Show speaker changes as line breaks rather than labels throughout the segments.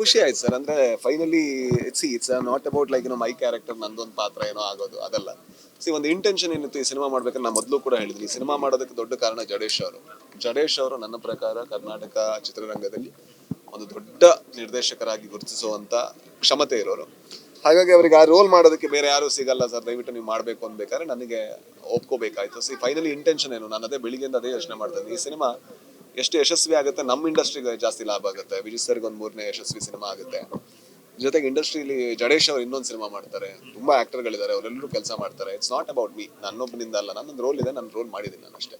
ಖುಷಿ ಆಯ್ತು ಸರ್. ಅಂದ್ರೆ finally it's not about like my character ನಂದೊಂದು ಪಾತ್ರ ಏನೋ ಆಗೋದು ಅದಲ್ಲ. ಒಂದು ಇಂಟೆನ್ಷನ್ ಏನಿತ್ತು ಈ ಸಿನಿಮಾ ಮಾಡ್ಬೇಕಂದ್ರೆ ನಾನು ಮೊದಲು ಕೂಡ ಹೇಳಿದ್ವಿ, ಸಿನಿಮಾ ಮಾಡೋದಕ್ಕೆ ದೊಡ್ಡ ಕಾರಣ ಜಡೇಶ್ ಅವರು ನನ್ನ ಪ್ರಕಾರ ಕರ್ನಾಟಕ ಚಿತ್ರರಂಗದಲ್ಲಿ ಒಂದು ದೊಡ್ಡ ನಿರ್ದೇಶಕರಾಗಿ ಗುರುತಿಸುವಂತ ಕ್ಷಮತೆ ಇರೋರು. ಹಾಗಾಗಿ ಅವರಿಗೆ ಆ ರೋಲ್ ಮಾಡೋದಕ್ಕೆ ಬೇರೆ ಯಾರು ಸಿಗಲ್ಲ ಸರ್, ದಯವಿಟ್ಟು ನೀವು ಮಾಡಬೇಕು ಅನ್ಬೇಕಾದ್ರೆ ನನಗೆ ಒಪ್ಕೋಬೇಕಾಯ್ತು. ಫೈನಲಿ ಇಂಟೆನ್ಷನ್ ಏನು, ನಾನು ಅದೇ ಬೆಳಿಗ್ಗೆಯಿಂದ ಅದೇ ಯೋಚನೆ ಮಾಡ್ತೇನೆ, ಈ ಸಿನಿಮಾ ಎಷ್ಟು ಯಶಸ್ವಿ ಆಗುತ್ತೆ ನಮ್ಮ ಇಂಡಸ್ಟ್ರಿಗೆ ಜಾಸ್ತಿ ಲಾಭ ಆಗುತ್ತೆ. ವಿಜಯ್ ಸರ್ಗೆ ಒಂದು 3ನೇ ಯಶಸ್ವಿ ಸಿನಿಮಾ ಆಗುತ್ತೆ. ಜೊತೆಗೆ ಇಂಡಸ್ಟ್ರಿಲಿ ಜಡೇಶ್ ಅವರು ಇನ್ನೊಂದು ಸಿನಿಮಾ ಮಾಡ್ತಾರೆ, ತುಂಬಾ ಆಕ್ಟರ್ಗಳಿದ್ದಾರೆ, ಅವರೆಲ್ಲರೂ ಕೆಲಸ ಮಾಡ್ತಾರೆ. ಇಟ್ಸ್ ನಾಟ್ ಅಬೌಟ್ ಮೀ, ನನ್ನೊಬ್ಬನಿಂದ ಅಲ್ಲ, ನನ್ನೊಂದು ರೋಲ್ ಇದೆ, ನನ್ನ ರೋಲ್ ಮಾಡಿದ್ದೀನಿ ನಾನು ಅಷ್ಟೇ.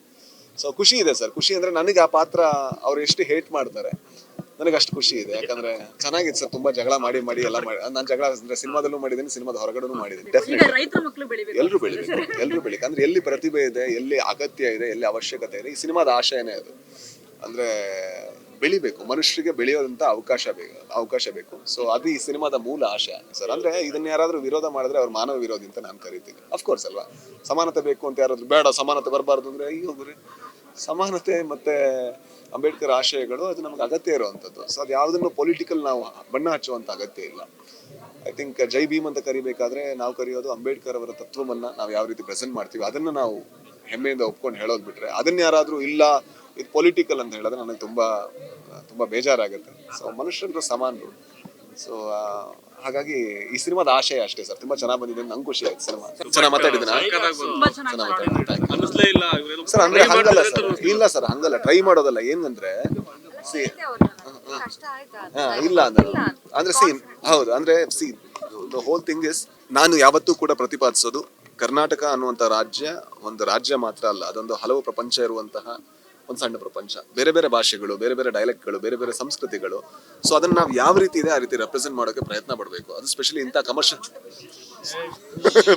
ಸೊ ಖುಷಿ ಇದೆ ಸರ್. ಖುಷಿ ಅಂದ್ರೆ ನನಗೆ ಆ ಪಾತ್ರ ಅವ್ರು ಎಷ್ಟು ಹೇಟ್ ಮಾಡ್ತಾರೆ ನನಗೆ ಅಷ್ಟು ಖುಷಿ ಇದೆ. ಯಾಕಂದ್ರೆ ಚೆನ್ನಾಗಿದೆ ಸರ್, ತುಂಬಾ ಜಗಳ ಮಾಡಿ ಎಲ್ಲ ಮಾಡಿ, ನಾನು ಜಗಳ ಅಂದ್ರೆ ಸಿನಿಮಾದಲ್ಲೂ ಮಾಡಿದ್ದೀನಿ, ಸಿನಿಮಾದ ಹೊರಗಡೆನೂ ಮಾಡಿದ್ದೀನಿ. ಡೆಫಿನೆಟ್ಲಿ ಎಲ್ಲರೂ ಬೆಳಿಬೇಕು ಅಂದ್ರೆ ಎಲ್ಲಿ ಪ್ರತಿಭೆ ಇದೆ, ಎಲ್ಲಿ ಅಗತ್ಯ ಇದೆ, ಎಲ್ಲಿ ಅವಶ್ಯಕತೆ ಇದೆ, ಈ ಸಿನಿಮಾದ ಆಶಯನೇ ಅದು. ಅಂದ್ರೆ ಬೆಳಿಬೇಕು, ಮನುಷ್ಯರಿಗೆ ಬೆಳೆಯೋದಂತ ಅವಕಾಶ ಬೇಕು. ಸೊ ಅದು ಈ ಸಿನಿಮಾದ ಮೂಲ ಆಶಯ ಸರ್. ಅಂದ್ರೆ ಇದನ್ನ ಯಾರಾದ್ರೂ ವಿರೋಧ ಮಾಡಿದ್ರೆ ಅವ್ರು ಮಾನವ ವಿರೋಧಿ ಅಂತ ನಾನು ಕರಿತೀನಿ. ಅಫ್ಕೋರ್ಸ್ ಅಲ್ವಾ, ಸಮಾನತೆ ಬೇಕು ಅಂತ ಯಾರಾದ್ರೂ ಬೇಡ ಸಮಾನತೆ ಬರಬಾರ್ದು ಅಂದ್ರೆ ಈ ಹೋಗ್ರಿ, ಸಮಾನತೆ ಮತ್ತೆ ಅಂಬೇಡ್ಕರ್ ಆಶಯಗಳು ಅದು ನಮ್ಗೆ ಅಗತ್ಯ ಇರುವಂತದ್ದು. ಸೊ ಅದು ಯಾವ್ದನ್ನು ಪೊಲಿಟಿಕಲ್ ನಾವು ಬಣ್ಣ ಹಚ್ಚುವಂತ ಅಗತ್ಯ ಇಲ್ಲ. ಐ ಥಿಂಕ್ ಜೈ ಭೀಮ್ ಅಂತ ಕರಿಬೇಕಾದ್ರೆ ನಾವು ಕರೆಯೋದು ಅಂಬೇಡ್ಕರ್ ಅವರ ತತ್ವವನ್ನ ನಾವು ಯಾವ ರೀತಿ ಪ್ರೆಸೆಂಟ್ ಮಾಡ್ತೀವಿ ಅದನ್ನ ನಾವು ಹೆಮ್ಮೆಯಿಂದ ಒಪ್ಕೊಂಡು ಹೇಳೋದು ಬಿಟ್ರೆ, ಅದನ್ನ ಯಾರಾದ್ರೂ ಇಲ್ಲ ಇದು ಪೊಲಿಟಿಕಲ್ ಅಂತ ಹೇಳಿದ್ರೆ ನನಗೆ ತುಂಬಾ ಬೇಜಾರಾಗುತ್ತೆ. ಸೊ ಮನುಷ್ಯರು ಸಮಾನರು. ಸೊ ಹಾಗಾಗಿ ಈ ಸಿನಿಮಾದ ಆಶಯ ಅಷ್ಟೇ ಸರ್. ತುಂಬಾ ಚೆನ್ನಾಗಿ ಬಂದಿದೆ, ನಂಗೆ ಖುಷಿ ಆಯ್ತು. ಸಿನಿಮಾ ಚೆನ್ನಾಗಿ ಮಾತಾಡಿದ್ದೀನಿ ಸರ್. ಅಂದ್ರೆ ಹಂಗಲ್ಲ ಸರ್, ಇಲ್ಲ ಸರ್ ಹಂಗಲ್ಲ, ಟ್ರೈ ಮಾಡೋದಲ್ಲ. ಏನಂದ್ರೆ ಇಲ್ಲ ಅಂದ್ರೆ ಹೌದು ಅಂದ್ರೆ ದ ಹೋಲ್ ಥಿಂಗ್ ಇಸ್, ನಾನು ಯಾವತ್ತೂ ಕೂಡ ಪ್ರತಿಪಾದಿಸೋದು ಕರ್ನಾಟಕ ಅನ್ನುವಂತ ರಾಜ್ಯ ಒಂದು ರಾಜ್ಯ ಮಾತ್ರ ಅಲ್ಲ, ಅದೊಂದು ಹಲವು ಪ್ರಪಂಚ ಇರುವಂತಹ ಒಂದು ಸಣ್ಣ ಪ್ರಪಂಚ. ಬೇರೆ ಬೇರೆ ಭಾಷೆಗಳು, ಬೇರೆ ಬೇರೆ ಡೈಲೆಕ್ಟ್ಗಳು, ಬೇರೆ ಬೇರೆ ಸಂಸ್ಕೃತಿಗಳು. ಸೊ ಅದನ್ನ ನಾವು ಯಾವ ರೀತಿ ಇದೆ ಆ ರೀತಿ ರೆಪ್ರೆಸೆಂಟ್ ಮಾಡೋಕೆ ಪ್ರಯತ್ನ ಪಡಬೇಕು. ಅದು ಸ್ಪೆಷಲಿ ಇಂಥ ಕಮರ್ಷಿಯಲ್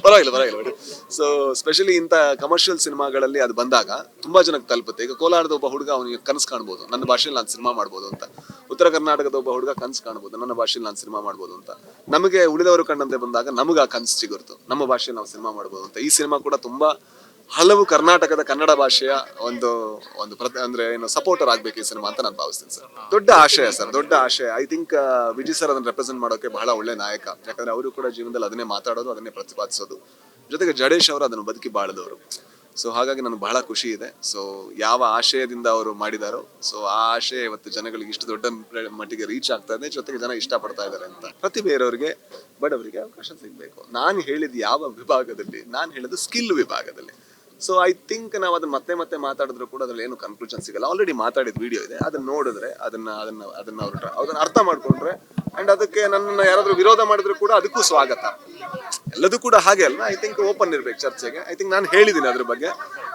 ಪರವಾಗಿಲ್ಲ. ಸೊ ಸ್ಪೆಷಲಿ ಇಂಥ ಕಮರ್ಷಿಯಲ್ ಸಿನಿಮಾಗಳಲ್ಲಿ ಅದು ಬಂದಾಗ ತುಂಬಾ ಜನಕ್ಕೆ ತಲುಪುತ್ತೆ. ಈಗ ಕೋಲಾರದ ಒಬ್ಬ ಹುಡುಗ ಅವನಿಗೆ ಕನಸು ಕಾಣ್ಬೋದು, ನನ್ನ ಭಾಷೆಯಲ್ಲಿ ನಾನು ಸಿನಿಮಾ ಮಾಡ್ಬೋದು ಅಂತ. ಉತ್ತರ ಕರ್ನಾಟಕದ ಒಬ್ಬ ಹುಡುಗ ಕನಸು ಕಾಣ್ಬೋದು, ನನ್ನ ಭಾಷೆಯಲ್ಲಿ ನಾನು ಸಿನಿಮಾ ಮಾಡ್ಬೋದು ಅಂತ. ನಮಗೆ ಉಳಿದವರು ಕಂಡಂತೆ ಬಂದಾಗ ನಮಗೆ ಆ ಕನಸು ಸಿಗುತ್ತು, ನಮ್ಮ ಭಾಷೆಯಲ್ಲಿ ನಾವು ಸಿನಿಮಾ ಮಾಡ್ಬೋದು ಅಂತ. ಈ ಸಿನಿಮಾ ಕೂಡ ತುಂಬಾ ಹಲವು ಕರ್ನಾಟಕದ ಕನ್ನಡ ಭಾಷೆಯ ಒಂದು ಅಂದ್ರೆ ಏನು ಸಪೋರ್ಟರ್ ಆಗ್ಬೇಕು ಈ ಸಿನಿಮಾ ಅಂತ ನಾನು ಭಾವಿಸ್ತೀನಿ ಸರ್. ದೊಡ್ಡ ಆಶಯ ಸರ್, ದೊಡ್ಡ ಆಶಯ. ಐ ಥಿಂಕ್ ವಿಜಯ್ ಸರ್ ಅದನ್ನ ರೆಪ್ರೆಸೆಂಟ್ ಮಾಡೋಕೆ ಬಹಳ ಒಳ್ಳೆ ನಾಯಕ. ಯಾಕಂದ್ರೆ ಅವರು ಕೂಡ ಜೀವನದಲ್ಲಿ ಅದನ್ನೇ ಮಾತಾಡೋದು, ಅದನ್ನೇ ಪ್ರತಿಪಾದಿಸೋದು. ಜೊತೆಗೆ ಜಡೇಶ್ ಅವರು ಅದನ್ನು ಬದುಕಿ ಬಾಳದವರು. ಸೊ ಹಾಗಾಗಿ ನನಗೆ ಬಹಳ ಖುಷಿ ಇದೆ. ಸೊ ಯಾವ ಆಶಯದಿಂದ ಅವರು ಮಾಡಿದಾರೋ, ಸೊ ಆ ಆಶಯ ಇವತ್ತು ಜನಗಳಿಗೆ ಇಷ್ಟು ದೊಡ್ಡ ಮಟ್ಟಿಗೆ ರೀಚ್ ಆಗ್ತಾ ಇದೆ. ಜೊತೆಗೆ ಜನ ಇಷ್ಟಪಡ್ತಾ ಇದ್ದಾರೆ ಅಂತ. ಪ್ರತಿಭೆ ಇರೋರಿಗೆ, ಬಡವರಿಗೆ ಅವಕಾಶ ಸಿಗ್ಬೇಕು. ನಾನು ಹೇಳಿದ ಯಾವ ವಿಭಾಗದಲ್ಲಿ, ನಾನು ಹೇಳಿದ್ದು ಸ್ಕಿಲ್ ವಿಭಾಗದಲ್ಲಿ. ಸೊ ಐ ಥಿಂಕ್ ನಾವು ಅದನ್ನ ಮತ್ತೆ ಮಾತಾಡಿದ್ರು ಕೂಡ ಅದ್ರಲ್ಲಿ ಏನು ಕನ್ಕ್ಲೂಷನ್ ಸಿಗಲ್ಲ. ಆಲ್ರೆಡಿ ಮಾತಾಡಿದ ವಿಡಿಯೋ ಇದೆ, ಅದನ್ನ ನೋಡಿದ್ರೆ ಅದನ್ನ ಅವ್ರು ಅರ್ಥ ಮಾಡ್ಕೊಂಡ್ರೆ, ಅಂಡ್ ಅದಕ್ಕೆ ನನ್ನ ಯಾರಾದ್ರೂ ವಿರೋಧ ಮಾಡಿದ್ರು ಕೂಡ ಅದಕ್ಕೂ ಸ್ವಾಗತ. ಎಲ್ಲದೂ ಕೂಡ ಹಾಗೆ ಅಲ್ಲ. ಐ ಥಿಂಕ್ ಓಪನ್ ಇರ್ಬೇಕು ಚರ್ಚೆಗೆ. ಐ ಥಿಂಕ್ ನಾನು ಹೇಳಿದ್ದೀನಿ ಅದ್ರ ಬಗ್ಗೆ,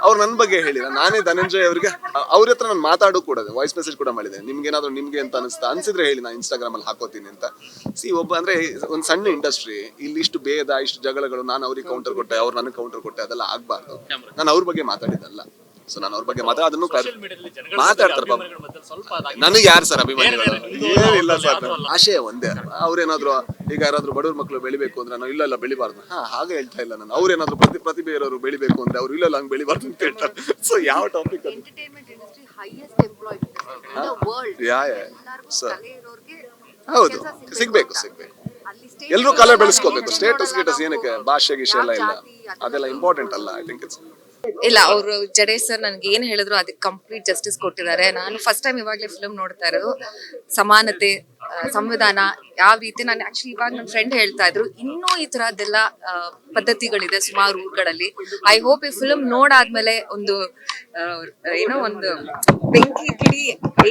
ಅವ್ರು ನನ್ನ ಬಗ್ಗೆ ಹೇಳಿಲ್ಲ. ನಾನೇ ಧನಂಜಯ್ ಅವ್ರಿಗೆ ಅವ್ರ ಹತ್ರ ನಾನು ಮಾತಾಡೋ ಕೂಡ ವಾಯ್ಸ್ ಮೆಸೇಜ್ ಕೂಡ ಮಾಡಿದ್ದೇನೆ. ನಿಮ್ಗೆ ಅಂತ ಅನ್ಸಿದ್ರೆ ಹೇಳಿ, ನಾನು ಇನ್ಸ್ಟಾಗ್ರಾಮ್ ಅಲ್ಲಿ ಹಾಕೋತೀನಿ ಅಂತ. ಅಂದ್ರೆ ಒಂದು ಸಣ್ಣ ಇಂಡಸ್ಟ್ರಿ, ಇಲ್ಲಿ ಇಷ್ಟು ಭೇದ, ಇಷ್ಟು ಜಗಳಗಳು, ನಾನು ಅವ್ರಿಗೆ ಕೌಂಟರ್ ಕೊಟ್ಟೆ, ಅವ್ರು ನನಗೆ ಕೌಂಟರ್ ಕೊಟ್ಟೆ, ಅದೆಲ್ಲ ಆಗ್ಬಾರ್ದು. ನಾನು ಅವ್ರ ಬಗ್ಗೆ ಮಾತಾಡಿದ್ದಲ್ಲ. ಸೊ ನಾನು ಅವ್ರ ಬಗ್ಗೆ ಅದನ್ನು ಮಾತಾಡ್ತಾರೆ. ನನಗೆ ಯಾರು ಸರ್ ಅಭಿಮಾನಿಗಳು? ಏನಿಲ್ಲ ಸರ್, ಆಶಯ ಒಂದೇ. ಅವ್ರೇನಾದ್ರು ಈಗ ಯಾರಾದ್ರೂ ಬಡವ್ರ ಮಕ್ಕಳು ಬೆಳಿಬೇಕು ಅಂದ್ರೆ ನಾವು ಇಲ್ಲ ಬೆಳಿಬಾರ್ದು ಹಾಗೆ ಹೇಳ್ತಾ ಇಲ್ಲ ನಾನು. ಅವ್ರೇನಾದ್ರು ಪ್ರತಿಭೆ ಇರೋರು ಬೆಳಿಬೇಕು ಅಂದ್ರೆ ಅವ್ರು ಇಲ್ಲ ಹಂಗೆ ಬೆಳಿಬಾರ್ದು ಅಂತ ಹೇಳ್ತಾರೆ. ಸೊ ಯಾವ ಟಾಪಿಕ್ ಅದು? ಹೌದು, ಸಿಗ್ಬೇಕು. ಎಲ್ರೂ ಕಲೆ ಬೆಳೆಸ್ಕೋಬೇಕು. ಸ್ಟೇಟಸ್ ಏನಕ್ಕೆ, ಭಾಷೆ ಗೀಷೆ ಎಲ್ಲ ಇಲ್ಲ, ಅದೆಲ್ಲ ಇಂಪಾರ್ಟೆಂಟ್ ಅಲ್ಲ. ಐ ಥಿಂಕ್
ಇಲ್ಲ, ಅವರು ಜಡೇಶ್ ಸರ್ ನನ್ಗೆ ಏನ್ ಹೇಳಿದ್ರು ಅದಕ್ಕೆ ಕಂಪ್ಲೀಟ್ ಜಸ್ಟಿಸ್ ಕೊಟ್ಟಿದ್ದಾರೆ. ನಾನು ಫಸ್ಟ್ ಟೈಮ್ ಇವಾಗ್ಲೇ ಫಿಲ್ಮ್ ನೋಡ್ತಾ ಇರೋದು. ಸಮಾನತೆ, ಸಂವಿಧಾನ ಯಾವ ರೀತಿ, ನಾನು ಆಕ್ಚುಲಿ ಇವಾಗ ನನ್ನ ಫ್ರೆಂಡ್ ಹೇಳ್ತಾ ಇದ್ರು ಇನ್ನೂ ಈ ತರದ್ದೆಲ್ಲ ಪದ್ಧತಿಗಳಿದೆ ಸುಮಾರು ಊರುಗಳಲ್ಲಿ. ಐ ಹೋಪ್ ಈ ಫಿಲ್ಮ್ ನೋಡಾದ್ಮೇಲೆ ಒಂದು ಒಂದು ಬೆಂಕಿ ಕಿಡಿ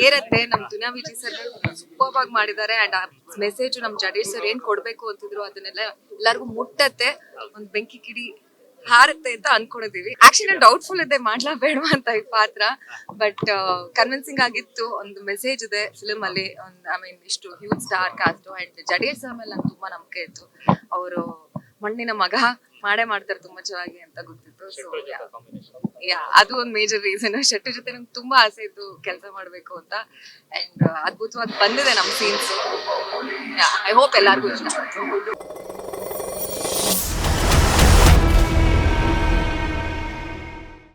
ಏರತ್ತೆ. ನಮ್ ದುನಿಯಾ ವಿಜಯ್ ಸರ್ ಸೂಪರ್ ಆಗಿ ಮಾಡಿದ್ದಾರೆ. ಅಂಡ್ ಆ ಮೆಸೇಜ್ ನಮ್ ಜಡೇಶ್ ಸರ್ ಏನ್ ಕೊಡ್ಬೇಕು ಅಂತಿದ್ರು ಅದನ್ನೆಲ್ಲ ಎಲ್ಲರಿಗೂ ಮುಟ್ಟತ್ತೆ, ಒಂದ್ ಬೆಂಕಿ ಕಿಡಿ ಹಾರುತ್ತೆ ಅಂತ ಅನ್ಕೊಂಡಿದೀವಿ. ಆಕ್ಚುಲಿ ನಾನು ಡೌಟ್ಫುಲ್ ಇದ್ದೆ ಮಾಡ್ಲಾ ಬೇಡವಾ ಅಂತ ಈ ಪಾತ್ರ, ಬಟ್ ಕನ್ವಿನ್ಸಿಂಗ್ ಆಗಿತ್ತು. ಒಂದು ಮೆಸೇಜ್ ಇದೆ ಫಿಲ್ಮ್ ಅಲ್ಲಿ. ಐ ಮೀನ್ ಇಷ್ಟು huge star cast and Jadesh sir ಮೇಲೆ ನಂಗೆ ತುಂಬಾ ನಂಬಿಕೆ ಇತ್ತು. ಅವರು ಮಣ್ಣಿನ ಮಗ ಮಾಡ್ತಾರೆ ತುಂಬಾ ಚೆನ್ನಾಗಿ ಅಂತ ಗೊತ್ತಿತ್ತು. ಸೊ ಅದು ಒಂದು ಮೇಜರ್ ರೀಸನ್. ಶೆಟ್ಟಿ ಜೊತೆ ನಂಗೆ ತುಂಬಾ ಆಸೆ ಇತ್ತು ಕೆಲಸ ಮಾಡ್ಬೇಕು ಅಂತ. ಅಂಡ್ ಅದ್ಭುತವಾಗಿ ಬಂದಿದೆ ನಮ್ ಸೀನ್ಸ್. ಐ ಹೋಪ್ ಎಲ್ಲಾರ್ಗು ಇಷ್ಟ.